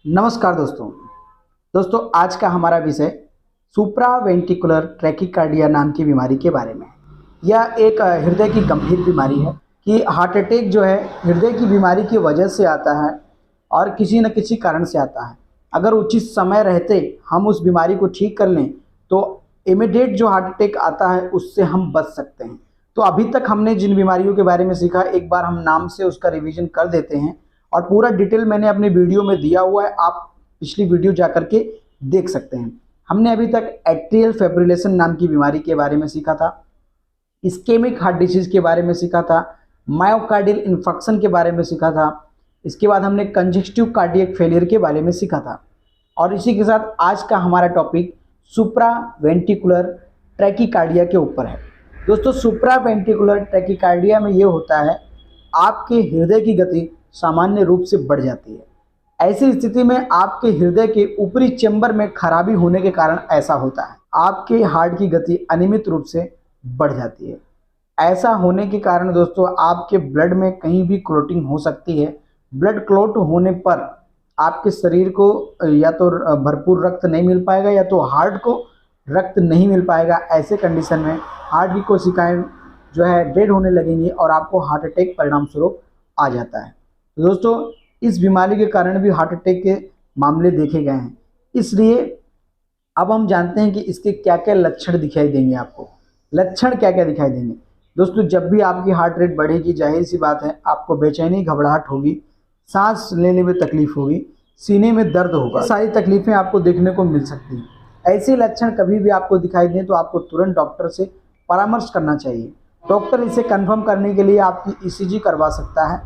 नमस्कार दोस्तों आज का हमारा विषय सुप्रावेंट्रिकुलर ट्रैकीकार्डिया नाम की बीमारी के बारे में। यह एक हृदय की गंभीर बीमारी है कि हार्ट अटैक जो है हृदय की बीमारी की वजह से आता है और किसी न किसी कारण से आता है। अगर उचित समय रहते हम उस बीमारी को ठीक कर लें तो इमीडिएट जो हार्ट अटैक आता है उससे हम बच सकते हैं। तो अभी तक हमने जिन बीमारियों के बारे में सीखा, एक बार हम नाम से उसका रिवीजन कर देते हैं और पूरा डिटेल मैंने अपने वीडियो में दिया हुआ है, आप पिछली वीडियो जा करके देख सकते हैं। हमने अभी तक एट्रियल फाइब्रिलेशन नाम की बीमारी के बारे में सीखा था, इस्केमिक हार्ट डिजीज के बारे में सीखा था, मायोकार्डियल इन्फेक्शन के बारे में सीखा था। इसके बाद हमने कंजेस्टिव कार्डियक फेलियर के बारे में सीखा था और इसी के साथ आज का हमारा टॉपिक सुप्रावेंट्रिकुलर ट्रैकीकार्डिया के ऊपर है। दोस्तों, सुप्रावेंट्रिकुलर ट्रैकीकार्डिया में ये होता है आपके हृदय की गति सामान्य रूप से बढ़ जाती है। ऐसी स्थिति में आपके हृदय के ऊपरी चेंबर में खराबी होने के कारण ऐसा होता है, आपके हार्ट की गति अनियमित रूप से बढ़ जाती है। ऐसा होने के कारण दोस्तों आपके ब्लड में कहीं भी क्लोटिंग हो सकती है। ब्लड क्लॉट होने पर आपके शरीर को या तो भरपूर रक्त नहीं मिल पाएगा या तो हार्ट को रक्त नहीं मिल पाएगा। ऐसे कंडीशन में हार्ट की कोशिकाएं जो है डेड होने लगेंगी और आपको हार्ट अटैक परिणाम स्वरूप आ जाता है। तो दोस्तों, इस बीमारी के कारण भी हार्ट अटैक के मामले देखे गए हैं। इसलिए अब हम जानते हैं कि इसके क्या क्या लक्षण दिखाई देंगे। आपको लक्षण क्या क्या दिखाई देंगे दोस्तों? जब भी आपकी हार्ट रेट बढ़ेगी, जाहिर सी बात है आपको बेचैनी, घबराहट होगी, सांस लेने में तकलीफ होगी, सीने में दर्द होगा, सारी तकलीफें आपको देखने को मिल सकती हैं। ऐसे लक्षण कभी भी आपको दिखाई दें तो आपको तुरंत डॉक्टर से परामर्श करना चाहिए। डॉक्टर इसे कंफर्म करने के लिए आपकी ईसीजी करवा सकता है,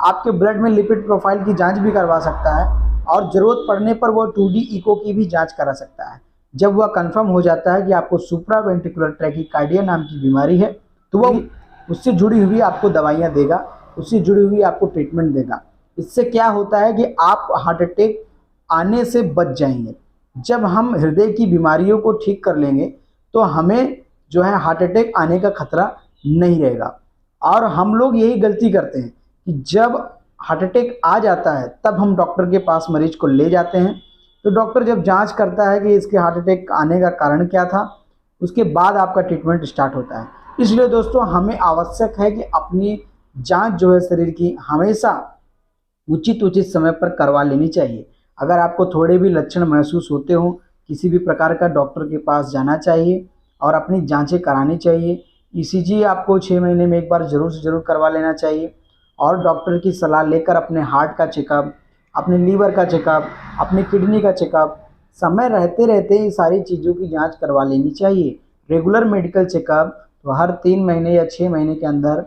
आपके ब्लड में लिपिड प्रोफाइल की जांच भी करवा सकता है और ज़रूरत पड़ने पर वो 2D इको की भी जांच करा सकता है। जब वह कंफर्म हो जाता है कि आपको सुप्रावेंट्रिकुलर ट्रैकीकार्डिया नाम की बीमारी है तो वह उससे जुड़ी हुई आपको दवाइयाँ देगा, उससे जुड़ी हुई आपको ट्रीटमेंट देगा। इससे क्या होता है कि आप हार्ट अटैक आने से बच जाएंगे। जब हम हृदय की बीमारियों को ठीक कर लेंगे तो हमें जो है हार्ट अटैक आने का खतरा नहीं रहेगा। और हम लोग यही गलती करते हैं कि जब हार्ट अटैक आ जाता है तब हम डॉक्टर के पास मरीज को ले जाते हैं। तो डॉक्टर जब जांच करता है कि इसके हार्ट अटैक आने का कारण क्या था, उसके बाद आपका ट्रीटमेंट स्टार्ट होता है। इसलिए दोस्तों हमें आवश्यक है कि अपनी जांच जो है शरीर की हमेशा उचित समय पर करवा लेनी चाहिए। अगर आपको थोड़े भी लक्षण महसूस होते हो, किसी भी प्रकार का डॉक्टर के पास जाना चाहिए और अपनी जाँचें करानी चाहिए। ईसीजी आपको 6 महीने में एक बार ज़रूर से ज़रूर करवा लेना चाहिए और डॉक्टर की सलाह लेकर अपने हार्ट का चेकअप, अपने लीवर का चेकअप, अपनी किडनी का चेकअप, समय रहते रहते ये सारी चीज़ों की जांच करवा लेनी चाहिए। रेगुलर मेडिकल चेकअप तो हर 3 महीने या 6 महीने के अंदर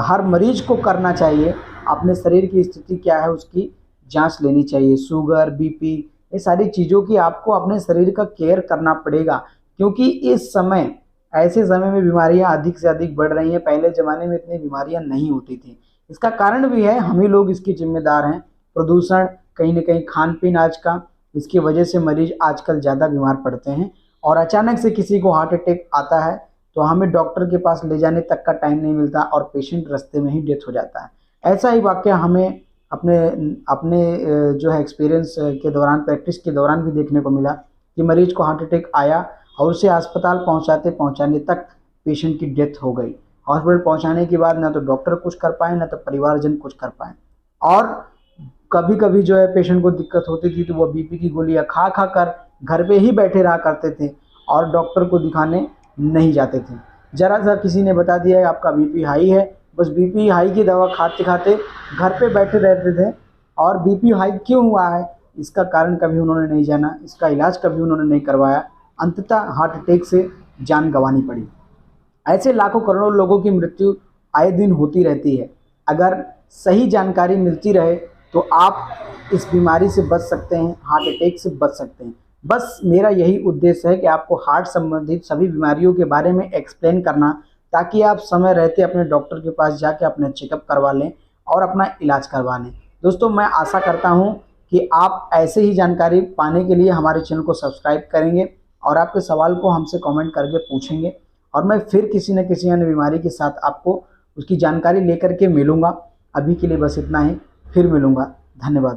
हर मरीज को करना चाहिए। अपने शरीर की स्थिति क्या है उसकी जांच लेनी चाहिए। शुगर, बीपी, ये सारी चीज़ों की आपको अपने शरीर का केयर करना पड़ेगा, क्योंकि इस समय ऐसे समय में बीमारियां अधिक से अधिक बढ़ रही हैं। पहले ज़माने में इतनी बीमारियां नहीं होती थी। इसका कारण भी है, हम ही लोग इसके जिम्मेदार हैं। प्रदूषण, कहीं ना कहीं खान पीन आज का, इसकी वजह से मरीज आजकल ज़्यादा बीमार पड़ते हैं और अचानक से किसी को हार्ट अटैक आता है तो हमें डॉक्टर के पास ले जाने तक का टाइम नहीं मिलता और पेशेंट रास्ते में ही डेथ हो जाता है। ऐसा ही वाक़या हमें अपने अपने जो है एक्सपीरियंस के दौरान, प्रैक्टिस के दौरान भी देखने को मिला कि मरीज को हार्ट अटैक आया और उसे अस्पताल पहुंचाने तक पेशेंट की डेथ हो गई। हॉस्पिटल पहुंचाने के बाद ना तो डॉक्टर कुछ कर पाए, ना तो परिवारजन कुछ कर पाए। और कभी कभी जो है पेशेंट को दिक्कत होती थी तो वो बीपी की गोलियां खा खा कर घर पे ही बैठे रहा करते थे और डॉक्टर को दिखाने नहीं जाते थे। ज़रा सा किसी ने बता दिया है आपका बीपी हाई है, बस बीपी हाई की दवा खाते खाते घर पे बैठे रहते थे और बीपी हाई क्यों हुआ है इसका कारण कभी उन्होंने नहीं जाना, इसका इलाज कभी उन्होंने नहीं करवाया। अंततः हार्ट अटैक से जान गंवानी पड़ी। ऐसे लाखों करोड़ों लोगों की मृत्यु आए दिन होती रहती है। अगर सही जानकारी मिलती रहे तो आप इस बीमारी से बच सकते हैं, हार्ट अटैक से बच सकते हैं। बस मेरा यही उद्देश्य है कि आपको हार्ट संबंधित सभी बीमारियों के बारे में एक्सप्लेन करना, ताकि आप समय रहते अपने डॉक्टर के पास जाके अपना चेकअप करवा लें और अपना इलाज करवा लें। दोस्तों, मैं आशा करता हूँ कि आप ऐसे ही जानकारी पाने के लिए हमारे चैनल को सब्सक्राइब करेंगे और आपके सवाल को हमसे कमेंट करके पूछेंगे और मैं फिर किसी न किसी अन्य बीमारी के साथ आपको उसकी जानकारी लेकर के मिलूँगा। अभी के लिए बस इतना ही, फिर मिलूँगा। धन्यवाद।